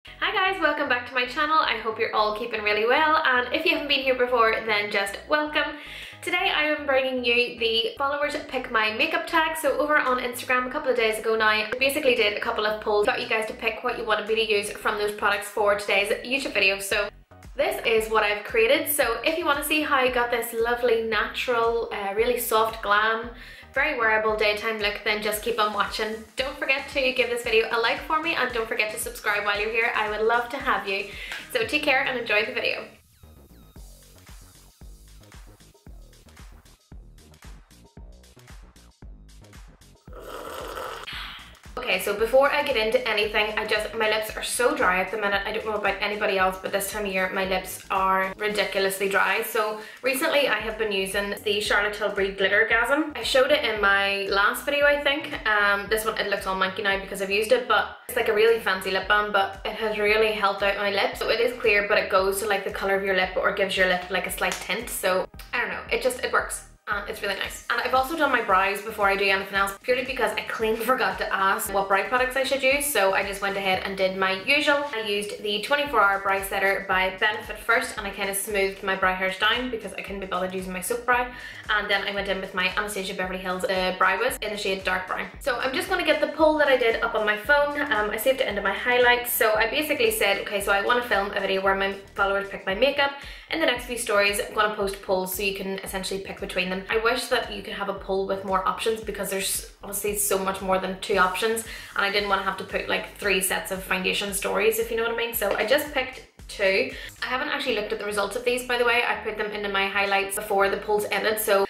Hi guys, welcome back to my channel. I hope you're all keeping really well, and if you haven't been here before then just welcome. Today I am bringing you the followers pick my makeup tag. So over on Instagram a couple of days ago now, I basically did a couple of polls, got you guys to pick what you wanted me to use from those products for today's YouTube video. So this is what I've created. So if you want to see how I got this lovely natural, really soft glam, very wearable daytime look, then just keep on watching. Don't forget to give this video a like for me, and don't forget to subscribe while you're here. I would love to have you. So take care and enjoy the video. Okay, so before I get into anything, my lips are so dry at the minute. I don't know about anybody else, but this time of year my lips are ridiculously dry. So recently I have been using the Charlotte Tilbury Glittergasm. I showed it in my last video, I think. This one, it looks all manky now because I've used it, but it's like a really fancy lip balm, but it has really helped out my lips. So it is clear, but it goes to like the colour of your lip, or gives your lip like a slight tint. So I don't know, it works. It's really nice. And I've also done my brows before I do anything else, purely because I clean forgot to ask what brow products I should use, so I just went ahead and did my usual. I used the 24-hour brow setter by Benefit first, and I kind of smoothed my brow hairs down because I couldn't be bothered using my soap brow. And then I went in with my Anastasia Beverley Hills Brow Wiz in the shade Dark Brown. So I'm just going to get the poll that I did up on my phone. I saved it into my highlights. So I basically said, okay, so I want to film a video where my followers pick my makeup. In the next few stories, I'm going to post polls so you can essentially pick between them. I wish that you could have a poll with more options, because there's honestly so much more than 2 options, and I didn't want to have to put like 3 sets of foundation stories, if you know what I mean. So I just picked 2. I haven't actually looked at the results of these, by the way. I put them into my highlights before the polls ended. So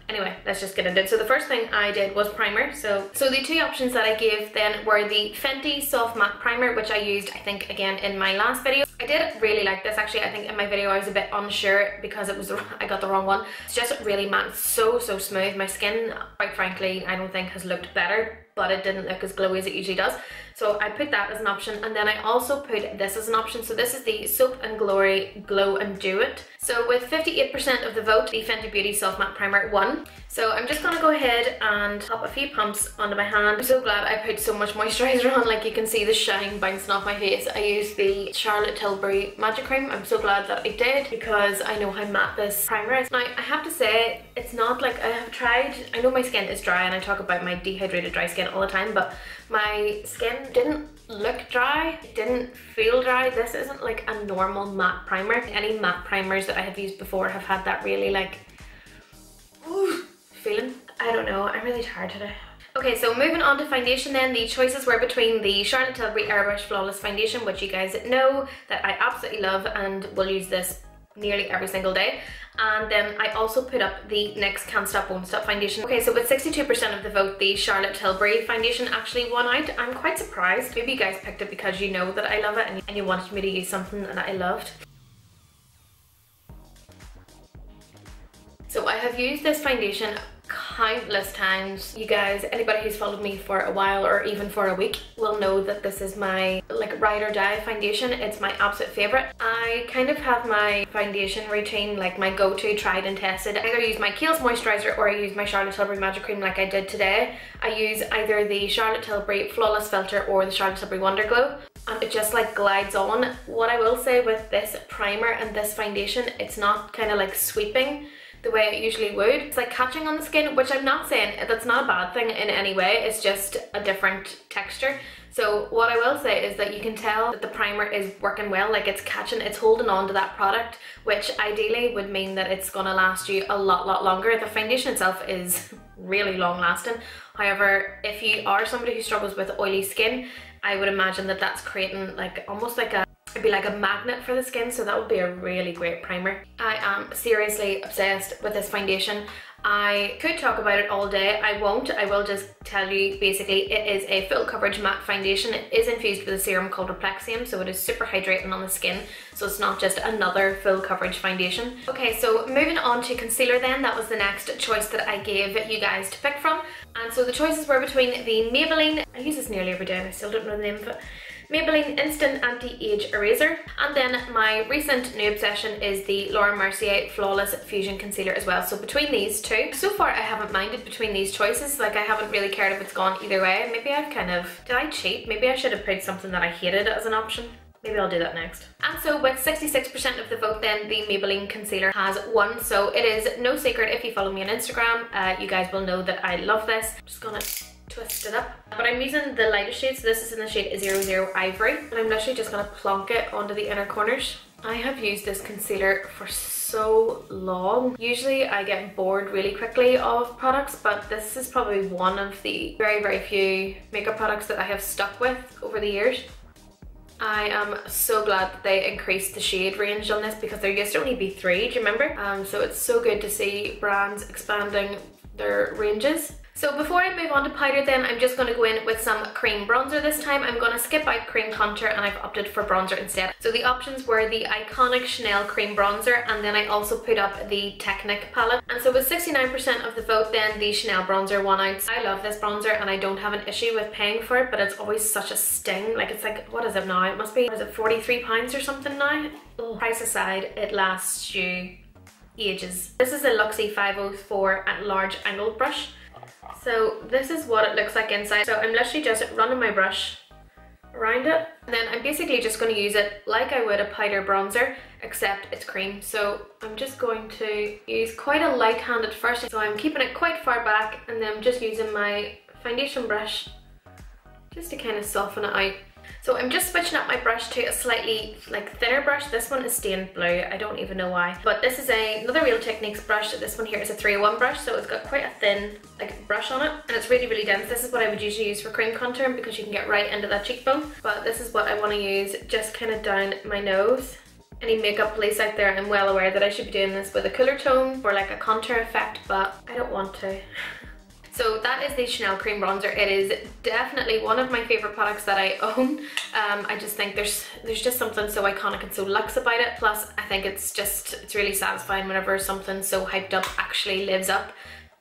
anyway, let's just get into it. So the first thing I did was primer. So the 2 options that I gave then were the Fenty Soft Matte Primer, which I used, I think, again in my last video. I did really like this actually. I think in my video I was a bit unsure because I got the wrong one. It's just really matte, so smooth. My skin, quite frankly, I don't think has looked better, but it didn't look as glowy as it usually does. So I put that as an option, and then I also put this as an option. So this is the Soap and Glory Glow and Dew It. So with 58% of the vote, the Fenty Beauty Soft Matte Primer won. So I'm just gonna go ahead and pop a few pumps onto my hand. I'm so glad I put so much moisturizer on, like you can see the shine bouncing off my face. I used the Charlotte Tilbury Magic Cream. I'm so glad that I did, because I know how matte this primer is. Now I have to say, it's not like I have tried, I know my skin is dry and I talk about my dehydrated dry skin all the time, but my skin didn't look dry, it didn't feel dry. This isn't like a normal matte primer. Any matte primers that I have used before have had that really like feeling. I don't know, I'm really tired today. Okay, so moving on to foundation then, the choices were between the Charlotte Tilbury Airbrush Flawless Foundation, which you guys know that I absolutely love and will use this nearly every single day. And then I also put up the NYX Can't Stop Won't Stop foundation. Okay, so with 62% of the vote, the Charlotte Tilbury foundation actually won out. I'm quite surprised. Maybe you guys picked it because you know that I love it and you wanted me to use something that I loved. So I have used this foundation countless times. You guys, anybody who's followed me for a while or even for a week will know that this is my like ride or die foundation. It's my absolute favorite. I kind of have my foundation routine, like my go-to tried and tested. I either use my Kiehl's moisturizer or I use my Charlotte Tilbury Magic Cream like I did today. I use either the Charlotte Tilbury Flawless Filter or the Charlotte Tilbury Wonder Glow, and it just like glides on. What I will say with this primer and this foundation, it's not kind of like sweeping the way it usually would. It's like catching on the skin, which I'm not saying that's not a bad thing in any way, it's just a different texture. So what I will say is that you can tell that the primer is working well, like it's catching, it's holding on to that product, which ideally would mean that it's gonna last you a lot longer. The foundation itself is really long lasting. However, if you are somebody who struggles with oily skin, I would imagine that that's creating like almost like it'd be like a magnet for the skin, so that would be a really great primer. I am seriously obsessed with this foundation. I could talk about it all day. I won't. I will just tell you basically it is a full coverage matte foundation. It is infused with a serum called Complexion, so it is super hydrating on the skin, so it's not just another full coverage foundation. Okay, so moving on to concealer then, that was the next choice that I gave you guys to pick from. And so the choices were between the Maybelline, I use this nearly every day and I still don't know the name of it, Maybelline Instant Anti-Age Eraser. And then my recent new obsession is the Laura Mercier Flawless Fusion Concealer as well. So between these two, so far I haven't minded between these choices. Like I haven't really cared if it's gone either way. Maybe I've kind of, did I cheat? Maybe I should have put something that I hated as an option. Maybe I'll do that next. And so with 66% of the vote then, the Maybelline concealer has won. So it is no secret, if you follow me on Instagram, you guys will know that I love this. I'm just gonna twist it up. But I'm using the lightest shade, so this is in the shade 00 Ivory. And I'm literally just gonna plonk it onto the inner corners. I have used this concealer for so long. Usually I get bored really quickly of products, but this is probably one of the very, very few makeup products that I have stuck with over the years. I am so glad that they increased the shade range on this because there used to only be 3, do you remember? So it's so good to see brands expanding their ranges. So before I move on to powder then, I'm just going to go in with some cream bronzer this time. I'm going to skip out cream contour and I've opted for bronzer instead. So the options were the iconic Chanel cream bronzer, and then I also put up the Technic palette. And so with 69% of the vote then, the Chanel bronzer won out. I love this bronzer and I don't have an issue with paying for it, but it's always such a sting. Like it's like, what is it now? It must be, what is it, £43 or something now? Ugh. Price aside, it lasts you ages. This is a Luxie 504 at large angled brush. So this is what it looks like inside. So I'm literally just running my brush around it, and then I'm basically just going to use it like I would a powder bronzer, except it's cream. So I'm just going to use quite a light hand at first. So I'm keeping it quite far back, and then I'm just using my foundation brush just to kind of soften it out. So I'm just switching up my brush to a slightly like thinner brush. This one is stained blue, I don't even know why. But this is another Real Techniques brush. This one here is a 301 brush, so it's got quite a thin like brush on it, and it's really, really dense. This is what I would usually use for cream contour because you can get right into that cheekbone. But this is what I want to use just kind of down my nose. Any makeup police out there, I'm well aware that I should be doing this with a cooler tone for like a contour effect, but I don't want to. So that is the Chanel cream bronzer. It is definitely one of my favorite products that I own. I just think there's just something so iconic and so luxe about it. Plus I think it's really satisfying whenever something so hyped up actually lives up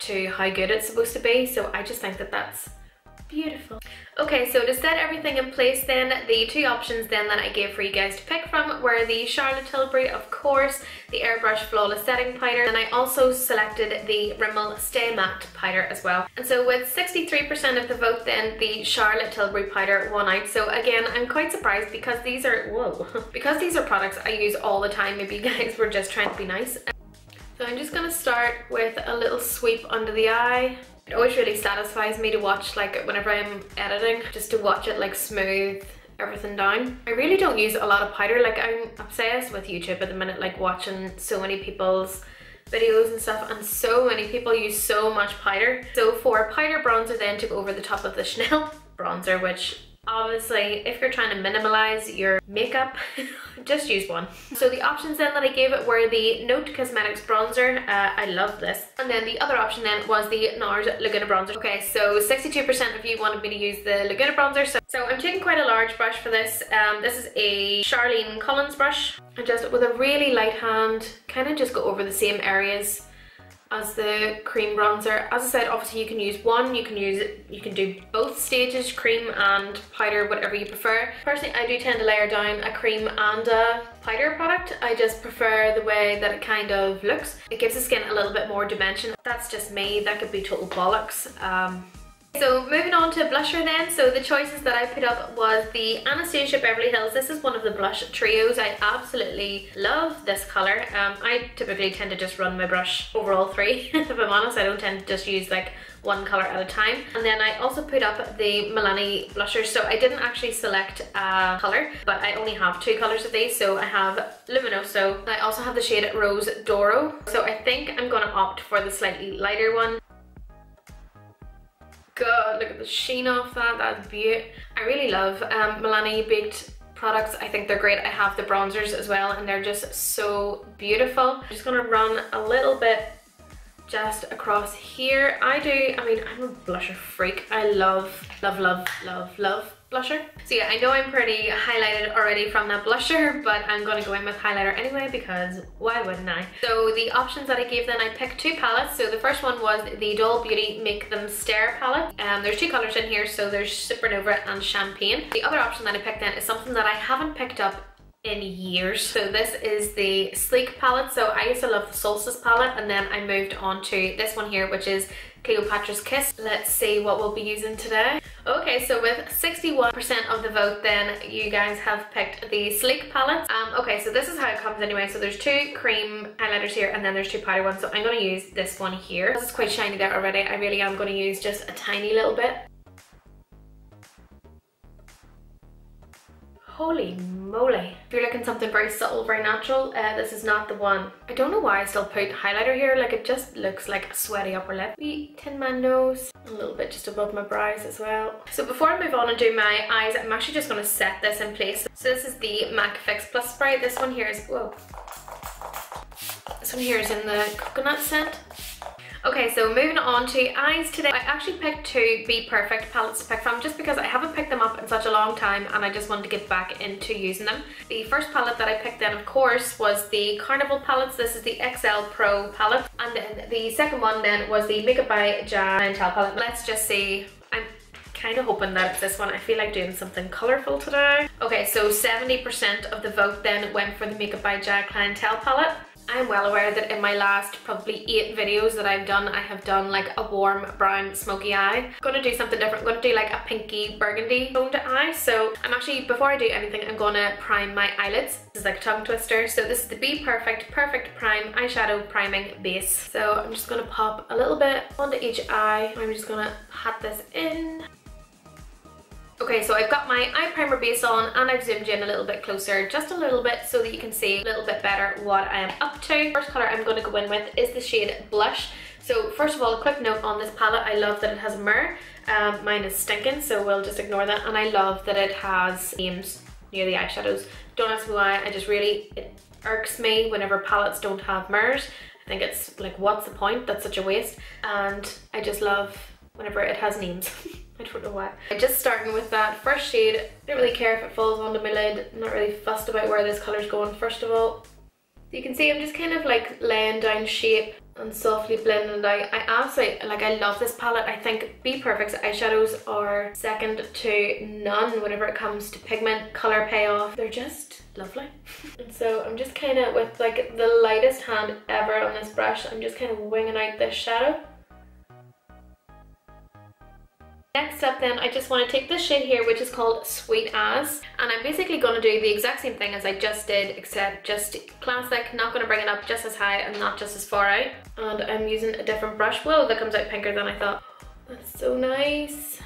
to how good it's supposed to be. So I just think that that's beautiful. Okay, so to set everything in place then, the 2 options then that I gave for you guys to pick from were the Charlotte Tilbury, of course, the Airbrush Flawless Setting Powder, and I also selected the Rimmel Stay Matte Powder as well. And so with 63% of the vote then, the Charlotte Tilbury powder won out. So again, I'm quite surprised because these are, because these are products I use all the time. Maybe you guys were just trying to be nice. So I'm just gonna start with a little sweep under the eye. It always really satisfies me to watch, like whenever I'm editing, just to watch it like smooth everything down. I really don't use a lot of powder. Like I'm obsessed with YouTube at the minute, like watching so many people's videos and stuff, and so many people use so much powder. So for powder bronzer then, to go over the top of the Chanel bronzer, which obviously if you're trying to minimalize your makeup, just use one. So the options then that I gave it were the Note Cosmetics bronzer. I love this. And then the other option then was the NARS Laguna bronzer. Okay, so 62% of you wanted me to use the Laguna bronzer. So I'm taking quite a large brush for this. This is a Charlene Collins brush. And just with a really light hand, kind of just go over the same areas as the cream bronzer. As I said, obviously you can use one, you can do both stages, cream and powder, whatever you prefer. Personally, I do tend to layer down a cream and a powder product. I just prefer the way that it kind of looks. It gives the skin a little bit more dimension. That's just me, that could be total bollocks. So moving on to blusher then, so the choices that I put up was the Anastasia Beverly Hills. This is one of the blush trios. I absolutely love this colour. I typically tend to just run my brush over all 3, if I'm honest. I don't tend to just use like one colour at a time. And then I also put up the Milani blushers. So I didn't actually select a colour, but I only have 2 colours of these. So I have Luminoso. I also have the shade Rose Doro. So I think I'm going to opt for the slightly lighter one. God, look at the sheen off that, that's beautiful. I really love Milani baked products. I think they're great. I have the bronzers as well and they're just so beautiful. I'm just gonna run a little bit just across here. I'm a blusher freak. I love blusher. So yeah, I know I'm pretty highlighted already from that blusher, but I'm gonna go in with highlighter anyway because why wouldn't I? So the options that I gave then, I picked two palettes. So the first one was the Doll Beauty Make Them Stare palette. There's two colors in here, so there's Supernova and Champagne. The other option that I picked then is something that I haven't picked up in years. So this is the Sleek palette. So I used to love the Solstice palette, and then I moved on to this one here, which is Cleopatra's Kiss. Let's see what we'll be using today. Okay, so with 61% of the vote then, you guys have picked the Sleek palette. Okay, so this is how it comes anyway. So there's two cream highlighters here, and then there's two powder ones. So I'm going to use this one here. This is quite shiny there already. I really am going to use just a tiny little bit. Holy moly. If you're looking something very subtle, very natural, this is not the one. I don't know why I still put highlighter here, like it just looks like a sweaty upper lip. Wee Tin Man nose, a little bit just above my brows as well. So before I move on and do my eyes, I'm actually just going to set this in place. So this is the MAC Fix Plus spray. This one here is, whoa. This one here is in the coconut scent. Okay, so moving on to eyes today. I actually picked two BPerfect palettes to pick from just because I haven't picked them up in such a long time and I just wanted to get back into using them. The first palette that I picked then, of course, was the Carnival palettes. This is the XL Pro palette. And then the second one then was the Makeup by Clientele palette. Let's just see. I'm kind of hoping that it's this one. I feel like doing something colourful today. Okay, so 70% of the vote then went for the Makeup by Clientele palette. I'm well aware that in my last probably 8 videos that I've done, I have done like a warm brown smoky eye. I'm going to do something different. I'm going to do like a pinky burgundy toned eye. So I'm actually, before I do anything, I'm going to prime my eyelids. This is like a tongue twister. So this is the BPerfect Perfect Prime Eyeshadow Priming Base. So I'm just going to pop a little bit onto each eye. I'm just going to pat this in. Okay, so I've got my eye primer base on and I've zoomed in a little bit closer, just a little bit, so that you can see a little bit better what I am up to. First colour I'm going to go in with is the shade Blush. So first of all, a quick note on this palette, I love that it has a mirror. Mine is stinking, so we'll just ignore that. And I love that it has names near the eyeshadows. Don't ask me why, it irks me whenever palettes don't have mirrors. I think it's like, what's the point? That's such a waste. And I just love whenever it has names. I don't know why. I'm just starting with that first shade. I don't really care if it falls onto my lid. I'm not really fussed about where this colour's going first of all. So you can see I'm just kind of like laying down shape and softly blending it out. I absolutely, like, I love this palette. I think BPerfect's eyeshadows are second to none whenever it comes to pigment, colour payoff. They're just lovely. And so I'm just kind of, with like the lightest hand ever on this brush, I'm just kind of winging out this shadow. Next up then, I just want to take this shade here, which is called Sweet As, and I'm basically going to do the exact same thing as I just did, except just classic, not going to bring it up just as high and not just as far out. And I'm using a different brush. Whoa, that comes out pinker than I thought. That's so nice.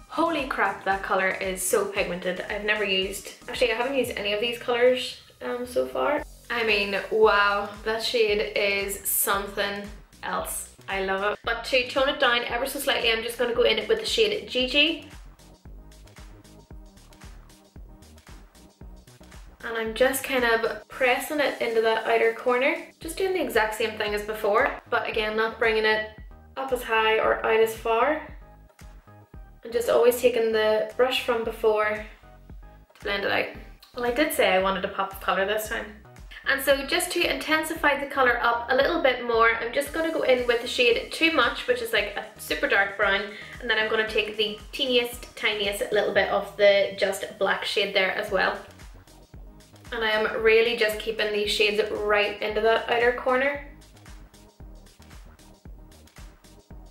Holy crap, that colour is so pigmented. I've never used, actually I haven't used any of these colours so far. I mean, wow, that shade is something else. I love it. But to tone it down ever so slightly, I'm just going to go in with the shade Gigi. And I'm just kind of pressing it into that outer corner. Just doing the exact same thing as before, but again, not bringing it up as high or out as far. And just always taking the brush from before to blend it out. Well, I did say I wanted a pop of colour this time. And so just to intensify the colour up a little bit more, I'm just going to go in with the shade Too Much, which is like a super dark brown, and then I'm going to take the teeniest, tiniest little bit of the just black shade there as well. And I am really just keeping these shades right into that outer corner.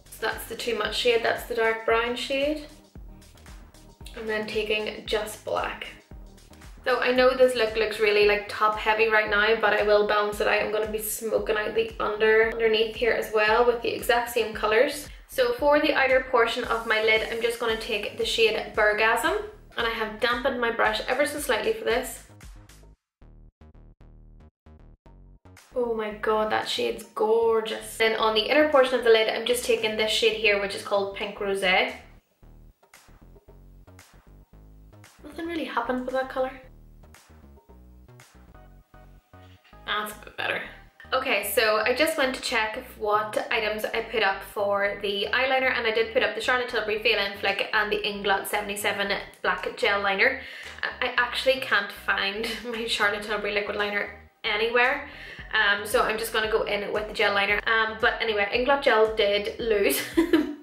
So that's the Too Much shade, that's the dark brown shade. And then taking just black. So I know this look looks really like top heavy right now, but I will balance it out. I'm going to be smoking out the underneath here as well with the exact same colours. So for the outer portion of my lid, I'm just going to take the shade Burgasm, and I have dampened my brush ever so slightly for this. Oh my god, that shade's gorgeous. Then on the inner portion of the lid, I'm just taking this shade here, which is called Pink Rosé. Nothing really happened with that colour. That's a bit better. Okay, so I just went to check what items I put up for the eyeliner, and I did put up the Charlotte Tilbury Fail In Flick and the Inglot 77 black gel liner. I actually can't find my Charlotte Tilbury liquid liner anywhere, so I'm just gonna go in with the gel liner. But anyway, Inglot gel did lose,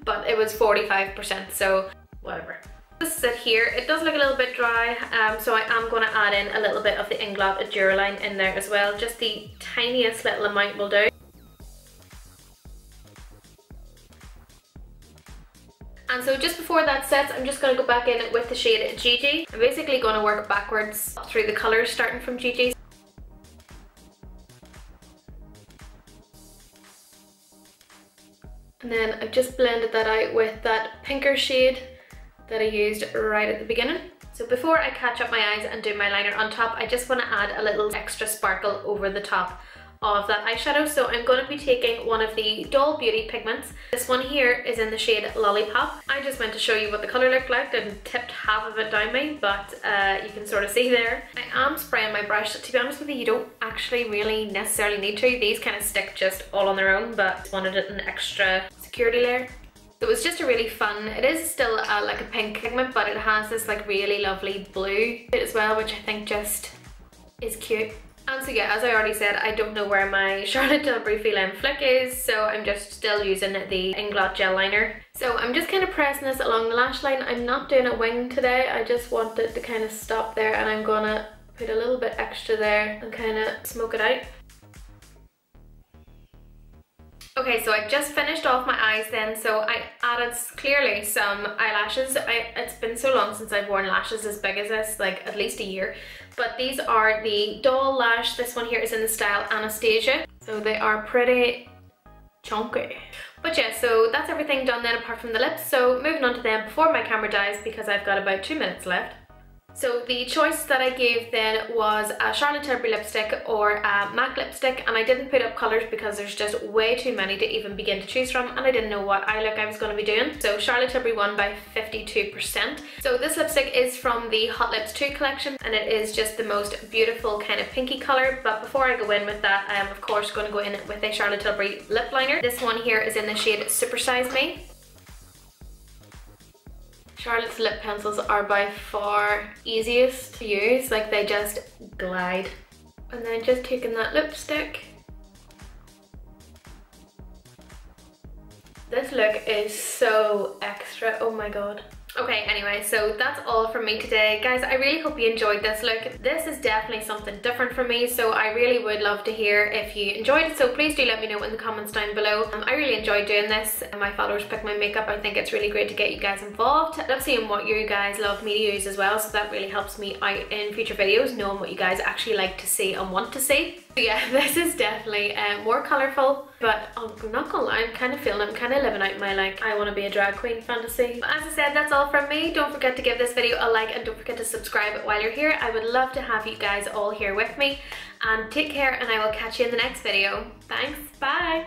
but it was 45%, so whatever. This is it here. It does look a little bit dry, so I am going to add in a little bit of the Inglot Duraline in there as well. Just the tiniest little amount will do. And so just before that sets, I'm just going to go back in with the shade Gigi. I'm basically going to work backwards through the colours starting from Gigi. And then I've just blended that out with that pinker shade that I used right at the beginning. So before I catch up my eyes and do my liner on top, I just want to add a little extra sparkle over the top of that eyeshadow. So I'm going to be taking one of the Doll Beauty pigments. This one here is in the shade Lollipop. I just went to show you what the colour looked like and tipped half of it down me, but you can sort of see there. I am spraying my brush. To be honest with you don't actually really necessarily need to. These kind of stick just all on their own, but just wanted an extra security layer. It was just a really fun, it is still like a pink pigment, but it has this like really lovely blue as well, which I think just is cute. And so yeah, as I already said, I don't know where my Charlotte Tilbury Fail In Flick is, so I'm just still using the Inglot gel liner. So I'm just kind of pressing this along the lash line. I'm not doing a wing today, I just want it to kind of stop there, and I'm gonna put a little bit extra there and kind of smoke it out. Okay, so I just finished off my eyes then, so I added clearly some eyelashes. It's been so long since I've worn lashes as big as this, like at least a year. But these are the doll lash. This one here is in the style Anastasia. So they are pretty chunky. But yeah, so that's everything done then apart from the lips. So moving on to them before my camera dies, because I've got about 2 minutes left. So the choice that I gave then was a Charlotte Tilbury lipstick or a MAC lipstick, and I didn't put up colours because there's just way too many to even begin to choose from, and I didn't know what eye look I was going to be doing. So Charlotte Tilbury won by 52%. So this lipstick is from the Hot Lips 2 collection, and it is just the most beautiful kind of pinky colour. But before I go in with that, I am of course going to go in with a Charlotte Tilbury lip liner. This one here is in the shade Super Size Me. Charlotte's lip pencils are by far easiest to use, like they just glide. And then just taking that lipstick. This look is so extra, oh my god. Okay, anyway, so that's all from me today. Guys, I really hope you enjoyed this look. This is definitely something different for me, so I really would love to hear if you enjoyed it, so please do let me know in the comments down below. I really enjoyed doing this. My followers pick my makeup. I think it's really great to get you guys involved. I love seeing what you guys love me to use as well, so that really helps me out in future videos, knowing what you guys actually like to see and want to see. So yeah, this is definitely more colourful, but I'm not gonna lie, I'm kind of feeling, I'm kind of living out my like, I want to be a drag queen fantasy. But as I said, that's all from me. Don't forget to give this video a like and don't forget to subscribe while you're here. I would love to have you guys all here with me. And take care, and I will catch you in the next video. Thanks, bye!